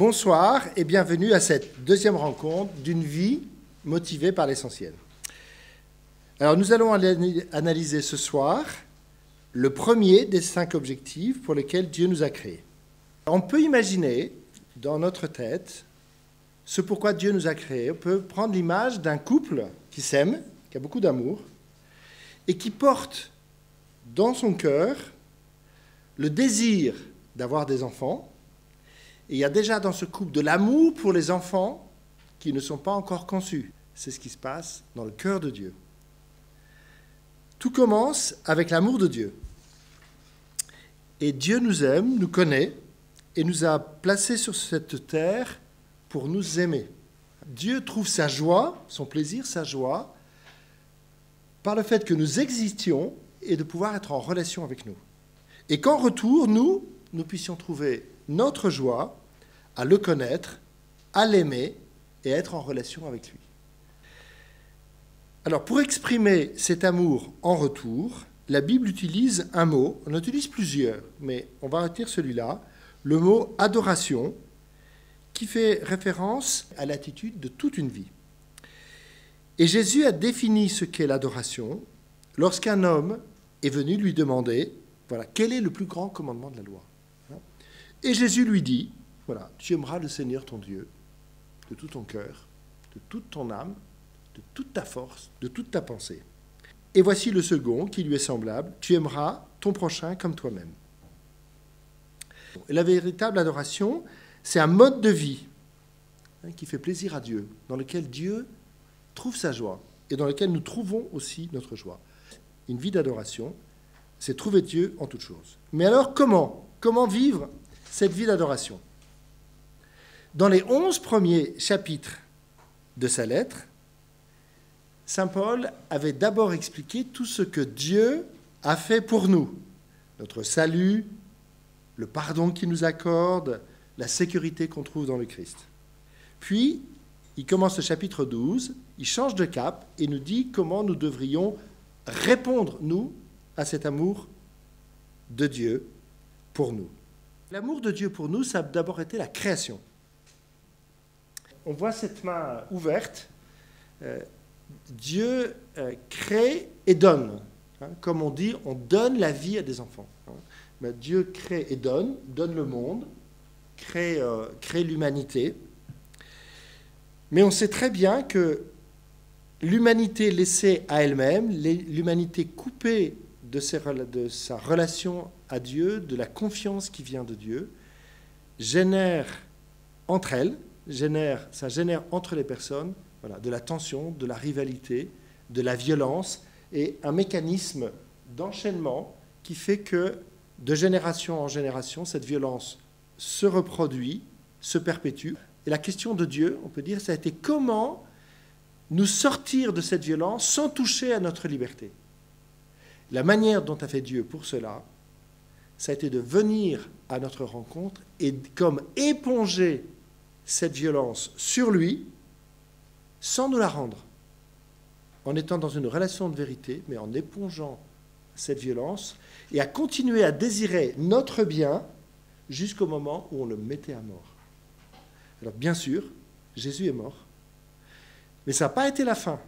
Bonsoir et bienvenue à cette deuxième rencontre d'une vie motivée par l'essentiel. Alors nous allons analyser ce soir le premier des 5 objectifs pour lesquels Dieu nous a créés. On peut imaginer dans notre tête ce pourquoi Dieu nous a créés. On peut prendre l'image d'un couple qui s'aime, qui a beaucoup d'amour, et qui porte dans son cœur le désir d'avoir des enfants. Et il y a déjà dans ce couple de l'amour pour les enfants qui ne sont pas encore conçus. C'est ce qui se passe dans le cœur de Dieu. Tout commence avec l'amour de Dieu. Et Dieu nous aime, nous connaît, et nous a placés sur cette terre pour nous aimer. Dieu trouve sa joie, son plaisir, sa joie, par le fait que nous existions et de pouvoir être en relation avec nous. Et qu'en retour, nous puissions trouver notre joie à le connaître, à l'aimer et être en relation avec lui. Alors, pour exprimer cet amour en retour, la Bible utilise un mot, on en utilise plusieurs, mais on va retenir celui-là, le mot adoration, qui fait référence à l'attitude de toute une vie. Et Jésus a défini ce qu'est l'adoration lorsqu'un homme est venu lui demander, voilà, quel est le plus grand commandement de la loi ? Et Jésus lui dit, voilà, tu aimeras le Seigneur ton Dieu de tout ton cœur, de toute ton âme, de toute ta force, de toute ta pensée. Et voici le second qui lui est semblable, tu aimeras ton prochain comme toi-même. Et la véritable adoration, c'est un mode de vie qui fait plaisir à Dieu, dans lequel Dieu trouve sa joie et dans lequel nous trouvons aussi notre joie. Une vie d'adoration, c'est trouver Dieu en toutes choses. Mais alors comment vivre cette vie d'adoration? Dans les 11 premiers chapitres de sa lettre, saint Paul avait d'abord expliqué tout ce que Dieu a fait pour nous. Notre salut, le pardon qu'il nous accorde, la sécurité qu'on trouve dans le Christ. Puis, il commence le chapitre 12, il change de cap et nous dit comment nous devrions répondre, nous, à cet amour de Dieu pour nous. L'amour de Dieu pour nous, ça a d'abord été la création. On voit cette main ouverte. Dieu crée et donne. Comme on dit, on donne la vie à des enfants. Mais Dieu crée et donne le monde, crée l'humanité. Mais on sait très bien que l'humanité laissée à elle-même, l'humanité coupée de sa relation à Dieu, de la confiance qui vient de Dieu, génère entre elles, ça génère entre les personnes de la tension, de la rivalité, de la violence et un mécanisme d'enchaînement qui fait que de génération en génération, cette violence se reproduit, se perpétue. Et la question de Dieu, on peut dire, ça a été comment nous sortir de cette violence sans toucher à notre liberté. La manière dont a fait Dieu pour cela, ça a été de venir à notre rencontre et comme éponger cette violence sur lui sans nous la rendre, en étant dans une relation de vérité, mais en épongeant cette violence et à continuer à désirer notre bien jusqu'au moment où on le mettait à mort. Alors bien sûr, Jésus est mort, mais ça n'a pas été la fin.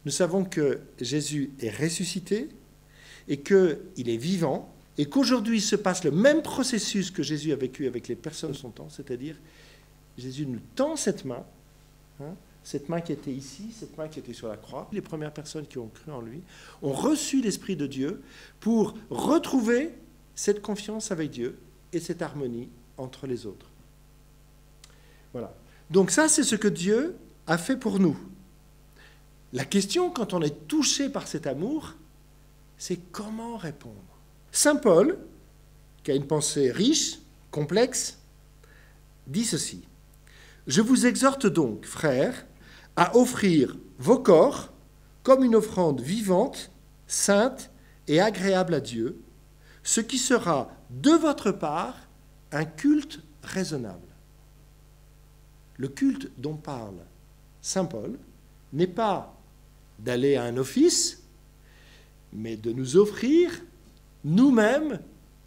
Nous savons que Jésus est ressuscité et qu'il est vivant et qu'aujourd'hui se passe le même processus que Jésus a vécu avec les personnes de son temps, c'est-à-dire Jésus nous tend cette main qui était ici, cette main qui était sur la croix. Les premières personnes qui ont cru en lui ont reçu l'Esprit de Dieu pour retrouver cette confiance avec Dieu et cette harmonie entre les autres. Voilà. Donc ça, c'est ce que Dieu a fait pour nous. La question, quand on est touché par cet amour, c'est comment répondre. Saint Paul, qui a une pensée riche, complexe, dit ceci. « Je vous exhorte donc, frères, à offrir vos corps comme une offrande vivante, sainte et agréable à Dieu, ce qui sera de votre part un culte raisonnable. » Le culte dont parle saint Paul n'est pas d'aller à un office, mais de nous offrir nous-mêmes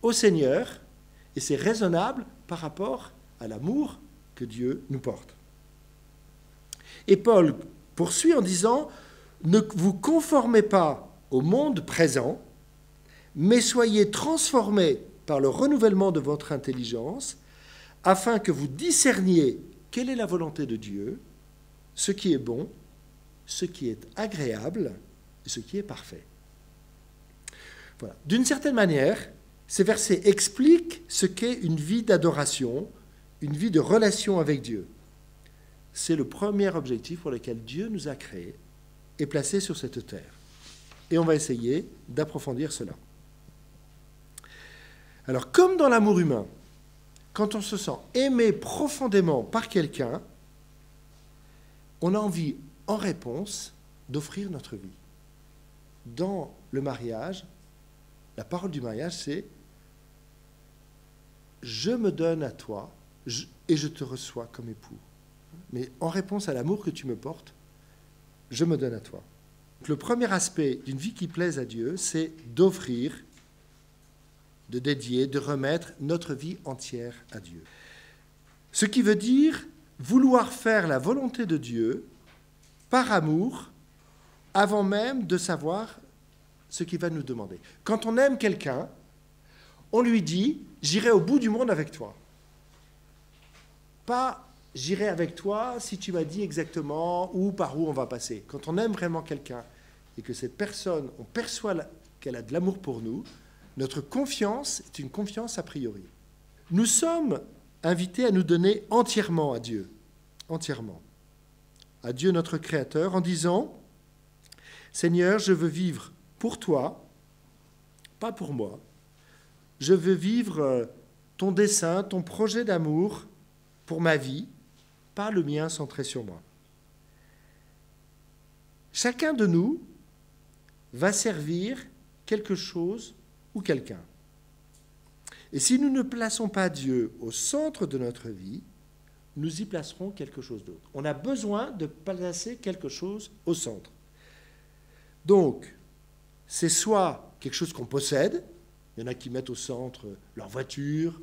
au Seigneur, et c'est raisonnable par rapport à l'amour que Dieu nous porte. Et Paul poursuit en disant « Ne vous conformez pas au monde présent, mais soyez transformés par le renouvellement de votre intelligence, afin que vous discerniez quelle est la volonté de Dieu, ce qui est bon, ce qui est agréable et ce qui est parfait. » Voilà. D'une certaine manière, ces versets expliquent ce qu'est une vie d'adoration, une vie de relation avec Dieu. C'est le premier objectif pour lequel Dieu nous a créés et placés sur cette terre. Et on va essayer d'approfondir cela. Alors, comme dans l'amour humain, quand on se sent aimé profondément par quelqu'un, on a envie, en réponse, d'offrir notre vie. Dans le mariage, la parole du mariage, c'est « Je me donne à toi et je te reçois comme époux. » Mais en réponse à l'amour que tu me portes, je me donne à toi. Donc, le premier aspect d'une vie qui plaise à Dieu, c'est d'offrir, de dédier, de remettre notre vie entière à Dieu. Ce qui veut dire vouloir faire la volonté de Dieu par amour, avant même de savoir ce qu'il va nous demander. Quand on aime quelqu'un, on lui dit « J'irai au bout du monde avec toi ». Pas « J'irai avec toi si tu m'as dit exactement où, par où on va passer ». Quand on aime vraiment quelqu'un et que cette personne, on perçoit qu'elle a de l'amour pour nous, notre confiance est une confiance a priori. Nous sommes invités à nous donner entièrement à Dieu, entièrement, à Dieu notre Créateur, en disant « Seigneur, je veux vivre pour toi, pas pour moi. Je veux vivre ton dessein, ton projet d'amour pour ma vie, pas le mien centré sur moi. » Chacun de nous va servir quelque chose ou quelqu'un. Et si nous ne plaçons pas Dieu au centre de notre vie, nous y placerons quelque chose d'autre. On a besoin de placer quelque chose au centre. Donc, c'est soit quelque chose qu'on possède, il y en a qui mettent au centre leur voiture,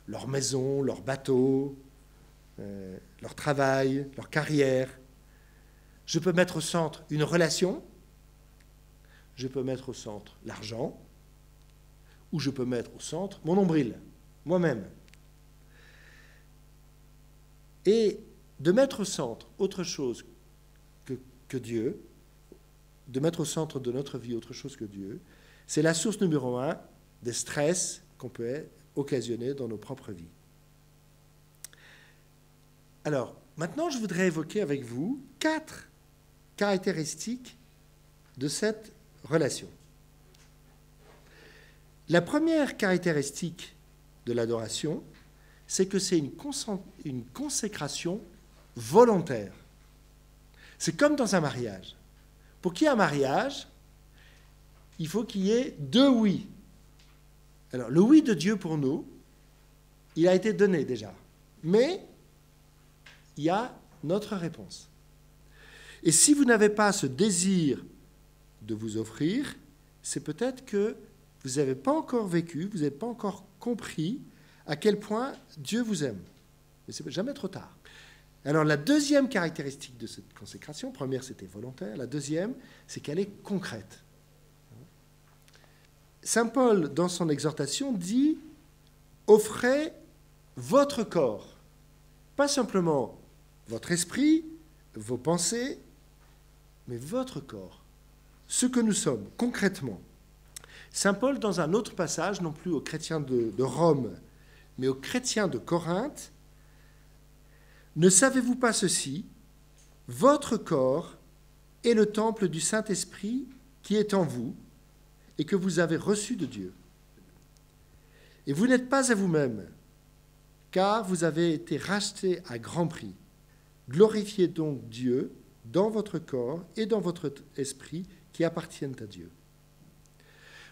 leur maison, leur bateau, leur travail, leur carrière. Je peux mettre au centre une relation, je peux mettre au centre l'argent, ou je peux mettre au centre mon nombril, moi-même. Et de mettre au centre autre chose que Dieu, de mettre au centre de notre vie autre chose que Dieu, c'est la source numéro 1 des stress qu'on peut occasionner dans nos propres vies. Alors, maintenant, je voudrais évoquer avec vous 4 caractéristiques de cette relation. La première caractéristique de l'adoration, c'est que c'est une consécration volontaire. C'est comme dans un mariage. Pour qu'il y ait un mariage, il faut qu'il y ait 2 oui. Alors, le oui de Dieu pour nous, il a été donné déjà. Mais il y a notre réponse. Et si vous n'avez pas ce désir de vous offrir, c'est peut-être que vous n'avez pas encore vécu, vous n'avez pas encore compris à quel point Dieu vous aime. Mais ce n'est jamais trop tard. Alors la deuxième caractéristique de cette consécration, première c'était volontaire, la deuxième c'est qu'elle est concrète. Saint Paul, dans son exhortation, dit « Offrez votre corps », pas simplement votre esprit, vos pensées, mais votre corps, ce que nous sommes concrètement. Saint Paul, dans un autre passage, non plus aux chrétiens de Rome, mais aux chrétiens de Corinthe, « Ne savez-vous pas ceci? Votre corps est le temple du Saint-Esprit qui est en vous et que vous avez reçu de Dieu. Et vous n'êtes pas à vous-même, car vous avez été rachetés à grand prix. Glorifiez donc Dieu dans votre corps et dans votre esprit qui appartiennent à Dieu. »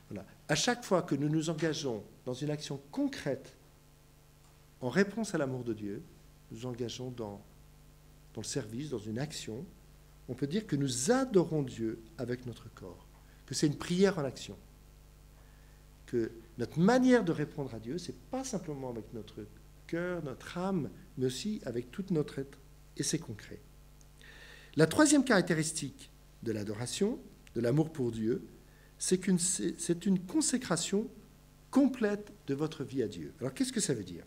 Voilà. À chaque fois que nous nous engageons dans une action concrète en réponse à l'amour de Dieu, nous engageons dans le service, dans une action, on peut dire que nous adorons Dieu avec notre corps, que c'est une prière en action, que notre manière de répondre à Dieu, ce n'est pas simplement avec notre cœur, notre âme, mais aussi avec tout notre être. Et c'est concret. La troisième caractéristique de l'adoration, de l'amour pour Dieu, c'est une consécration complète de votre vie à Dieu. Alors qu'est-ce que ça veut dire?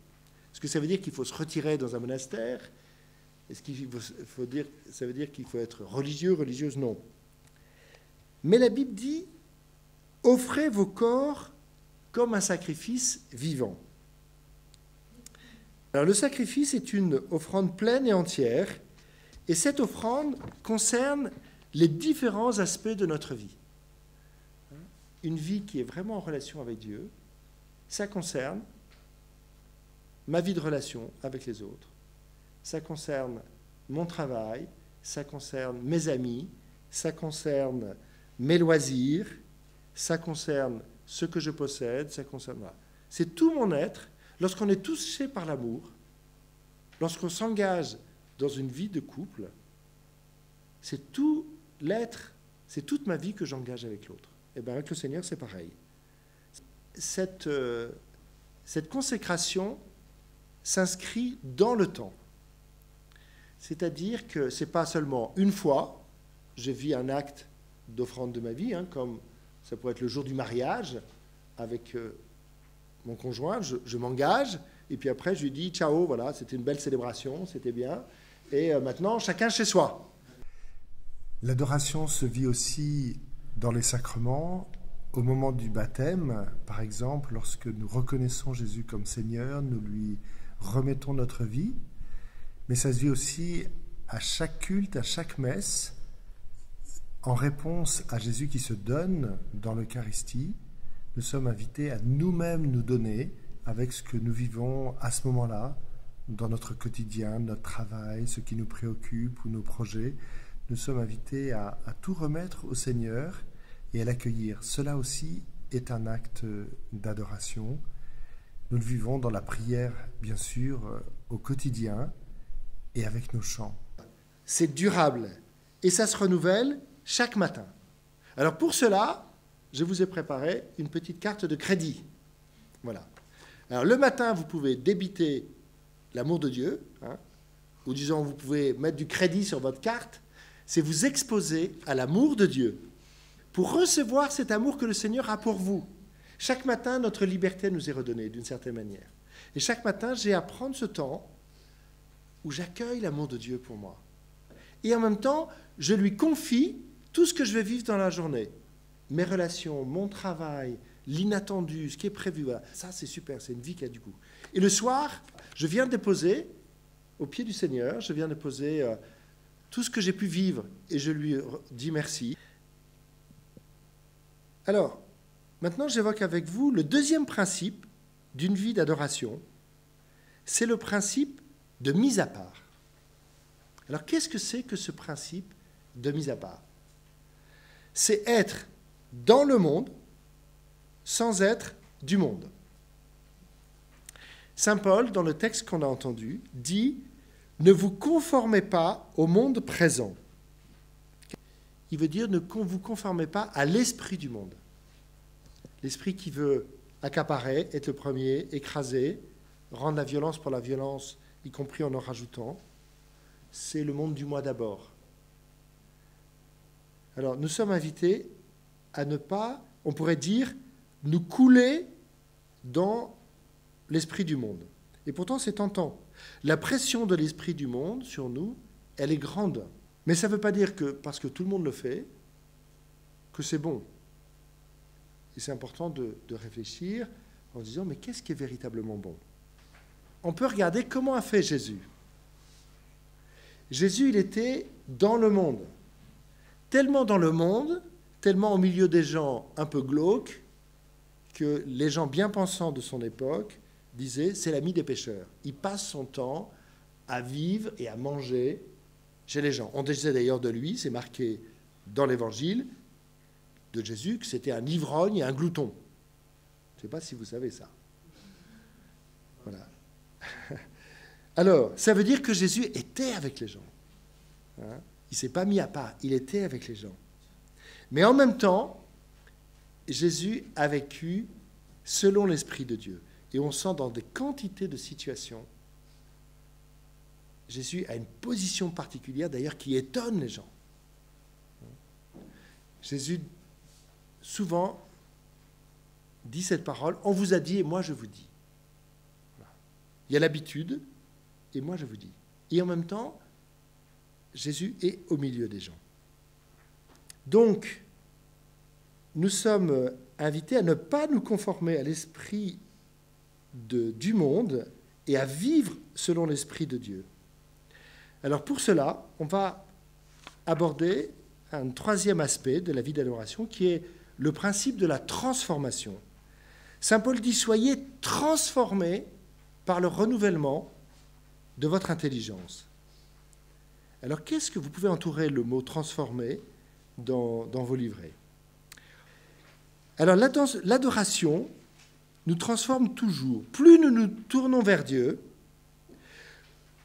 Est-ce que ça veut dire qu'il faut se retirer dans un monastère? Est-ce qu'il faut dire, ça veut dire qu'il faut être religieux, religieuse? Non. Mais la Bible dit, offrez vos corps comme un sacrifice vivant. Alors le sacrifice est une offrande pleine et entière, et cette offrande concerne les différents aspects de notre vie. Une vie qui est vraiment en relation avec Dieu, ça concerne ma vie de relation avec les autres, ça concerne mon travail, ça concerne mes amis, ça concerne mes loisirs, ça concerne ce que je possède, ça concerne... Voilà. C'est tout mon être. Lorsqu'on est touché par l'amour, lorsqu'on s'engage dans une vie de couple, c'est tout l'être, c'est toute ma vie que j'engage avec l'autre. Et bien avec le Seigneur, c'est pareil. Cette consécration s'inscrit dans le temps. C'est-à-dire que ce n'est pas seulement une fois, je vis un acte d'offrande de ma vie, comme ça pourrait être le jour du mariage, avec mon conjoint, je m'engage, et puis après je lui dis ciao, voilà, c'était une belle célébration, c'était bien, et maintenant chacun chez soi. L'adoration se vit aussi dans les sacrements, au moment du baptême, par exemple, lorsque nous reconnaissons Jésus comme Seigneur, nous lui remettons notre vie, mais ça se vit aussi à chaque culte, à chaque messe, en réponse à Jésus qui se donne dans l'Eucharistie. Nous sommes invités à nous-mêmes nous donner avec ce que nous vivons à ce moment-là, dans notre quotidien, notre travail, ce qui nous préoccupe ou nos projets. Nous sommes invités à tout remettre au Seigneur et à l'accueillir. Cela aussi est un acte d'adoration. Nous le vivons dans la prière, bien sûr, au quotidien et avec nos chants. C'est durable et ça se renouvelle chaque matin. Alors pour cela, je vous ai préparé une petite carte de crédit. Voilà. Alors le matin, vous pouvez débiter l'amour de Dieu, ou disons, vous pouvez mettre du crédit sur votre carte. C'est vous exposer à l'amour de Dieu pour recevoir cet amour que le Seigneur a pour vous. Chaque matin, notre liberté nous est redonnée d'une certaine manière. Et chaque matin, j'ai à prendre ce temps où j'accueille l'amour de Dieu pour moi. Et en même temps, je lui confie tout ce que je vais vivre dans la journée. Mes relations, mon travail, l'inattendu, ce qui est prévu. Voilà. Ça, c'est super, c'est une vie qui a du goût. Et le soir, je viens déposer au pied du Seigneur, je viens déposer tout ce que j'ai pu vivre et je lui dis merci. Alors, maintenant, j'évoque avec vous le deuxième principe d'une vie d'adoration. C'est le principe de mise à part. Alors, qu'est-ce que c'est que ce principe de mise à part? C'est être dans le monde sans être du monde. Saint Paul, dans le texte qu'on a entendu, dit « Ne vous conformez pas au monde présent ». Il veut dire « Ne vous conformez pas à l'esprit du monde ». L'esprit qui veut accaparer, être le premier, écraser, rendre la violence pour la violence, y compris en rajoutant. C'est le monde du moi d'abord. Alors, nous sommes invités à ne pas, on pourrait dire, nous couler dans l'esprit du monde. Et pourtant, c'est tentant. La pression de l'esprit du monde sur nous, elle est grande. Mais ça ne veut pas dire que, parce que tout le monde le fait, que c'est bon. Et c'est important de réfléchir en disant, mais qu'est-ce qui est véritablement bon? On peut regarder comment a fait Jésus. Jésus, il était dans le monde. Tellement dans le monde, tellement au milieu des gens un peu glauques, que les gens bien pensants de son époque disaient, c'est l'ami des pécheurs. Il passe son temps à vivre et à manger chez les gens. On disait d'ailleurs de lui, c'est marqué dans l'évangile de Jésus, que c'était un ivrogne et un glouton. Je ne sais pas si vous savez ça. Voilà. Alors, ça veut dire que Jésus était avec les gens. Il ne s'est pas mis à part, il était avec les gens. Mais en même temps, Jésus a vécu selon l'Esprit de Dieu. Et on sent dans des quantités de situations Jésus a une position particulière, d'ailleurs, qui étonne les gens. Jésus, souvent, dit cette parole, on vous a dit et moi je vous dis. Voilà. Il y a l'habitude et moi je vous dis. Et en même temps, Jésus est au milieu des gens. Donc, nous sommes invités à ne pas nous conformer à l'esprit du monde et à vivre selon l'esprit de Dieu. Alors pour cela, on va aborder un troisième aspect de la vie d'adoration qui est le principe de la transformation. Saint Paul dit « Soyez transformés par le renouvellement de votre intelligence ». Alors qu'est-ce que vous pouvez entourer le mot « transformer » dans vos livrets? Alors l'adoration nous transforme toujours. Plus nous nous tournons vers Dieu,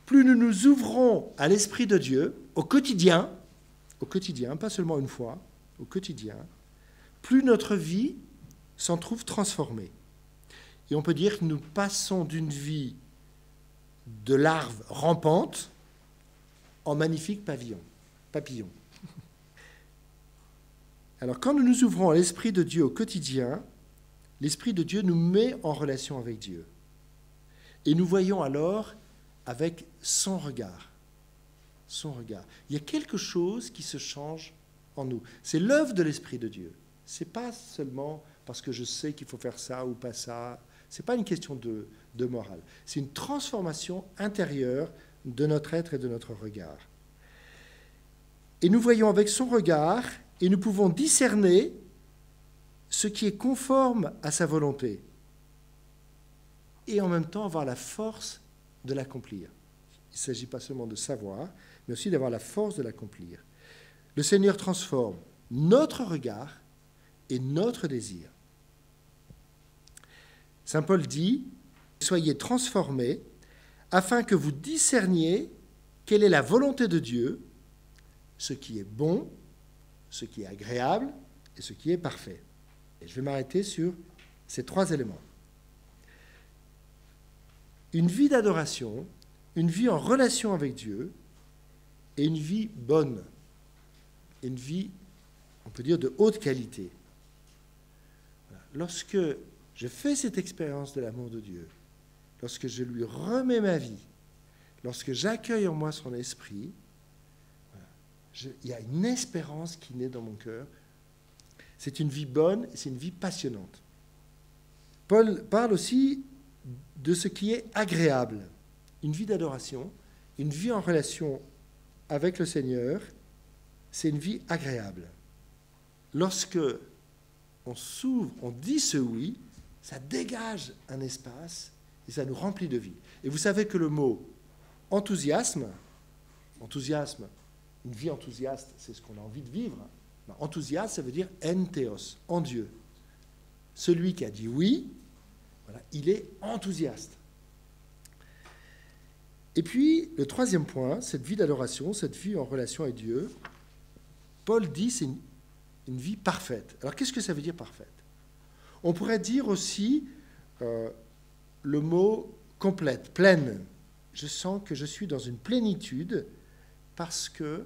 plus nous nous ouvrons à l'Esprit de Dieu au quotidien, pas seulement une fois, au quotidien, plus notre vie s'en trouve transformée. Et on peut dire que nous passons d'une vie de larve rampante en magnifique papillon. Alors quand nous nous ouvrons à l'Esprit de Dieu au quotidien, l'Esprit de Dieu nous met en relation avec Dieu. Et nous voyons alors avec son regard. Son regard. Il y a quelque chose qui se change en nous. C'est l'œuvre de l'Esprit de Dieu. Ce n'est pas seulement parce que je sais qu'il faut faire ça ou pas ça. Ce n'est pas une question de morale. C'est une transformation intérieure de notre être et de notre regard. Et nous voyons avec son regard et nous pouvons discerner ce qui est conforme à sa volonté et en même temps avoir la force de l'accomplir. Il ne s'agit pas seulement de savoir, mais aussi d'avoir la force de l'accomplir. Le Seigneur transforme notre regard et notre désir. Saint Paul dit « Soyez transformés afin que vous discerniez quelle est la volonté de Dieu, ce qui est bon, ce qui est agréable et ce qui est parfait. » Et je vais m'arrêter sur ces trois éléments. Une vie d'adoration, une vie en relation avec Dieu et une vie bonne, une vie, on peut dire, de haute qualité. Lorsque je fais cette expérience de l'amour de Dieu, lorsque je lui remets ma vie, lorsque j'accueille en moi son esprit, il y a une espérance qui naît dans mon cœur. C'est une vie bonne, c'est une vie passionnante. Paul parle aussi de ce qui est agréable. Une vie d'adoration, une vie en relation avec le Seigneur, c'est une vie agréable. Lorsque on s'ouvre, on dit ce oui, ça dégage un espace et ça nous remplit de vie. Et vous savez que le mot enthousiasme, une vie enthousiaste, c'est ce qu'on a envie de vivre. Enthousiaste, ça veut dire entheos, en Dieu. Celui qui a dit oui, voilà, il est enthousiaste. Et puis, le troisième point, cette vie d'adoration, cette vie en relation avec Dieu, Paul dit c'est une vie parfaite. Alors, qu'est-ce que ça veut dire parfaite? On pourrait dire aussi le mot complète, pleine. Je sens que je suis dans une plénitude parce que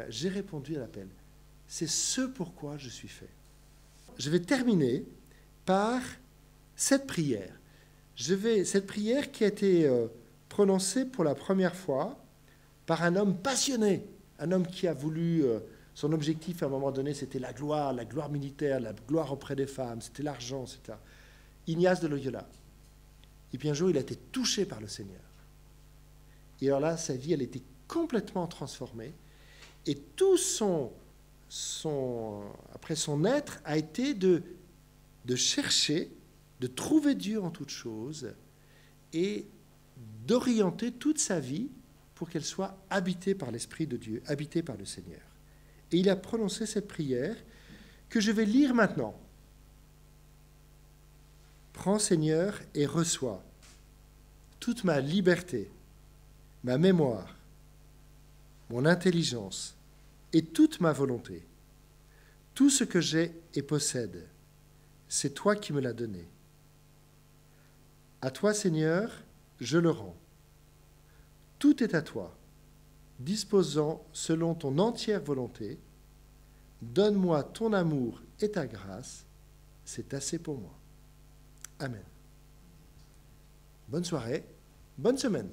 j'ai répondu à l'appel. C'est ce pourquoi je suis fait. Je vais terminer par cette prière. Cette prière qui a été prononcée pour la première fois par un homme passionné, un homme qui a voulu, son objectif à un moment donné, c'était la gloire militaire, la gloire auprès des femmes, c'était l'argent, etc. Ignace de Loyola. Et puis un jour, il a été touché par le Seigneur. Et alors là, sa vie, elle était complètement transformée. Et tout après son être a été de chercher, de trouver Dieu en toutes choses et d'orienter toute sa vie pour qu'elle soit habitée par l'Esprit de Dieu, habitée par le Seigneur. Et il a prononcé cette prière que je vais lire maintenant. Prends, Seigneur, et reçois toute ma liberté, ma mémoire, mon intelligence et toute ma volonté. Tout ce que j'ai et possède, c'est toi qui me l'as donné. À toi, Seigneur, je le rends. Tout est à toi. Disposant selon ton entière volonté, donne-moi ton amour et ta grâce, c'est assez pour moi. Amen. Bonne soirée, bonne semaine.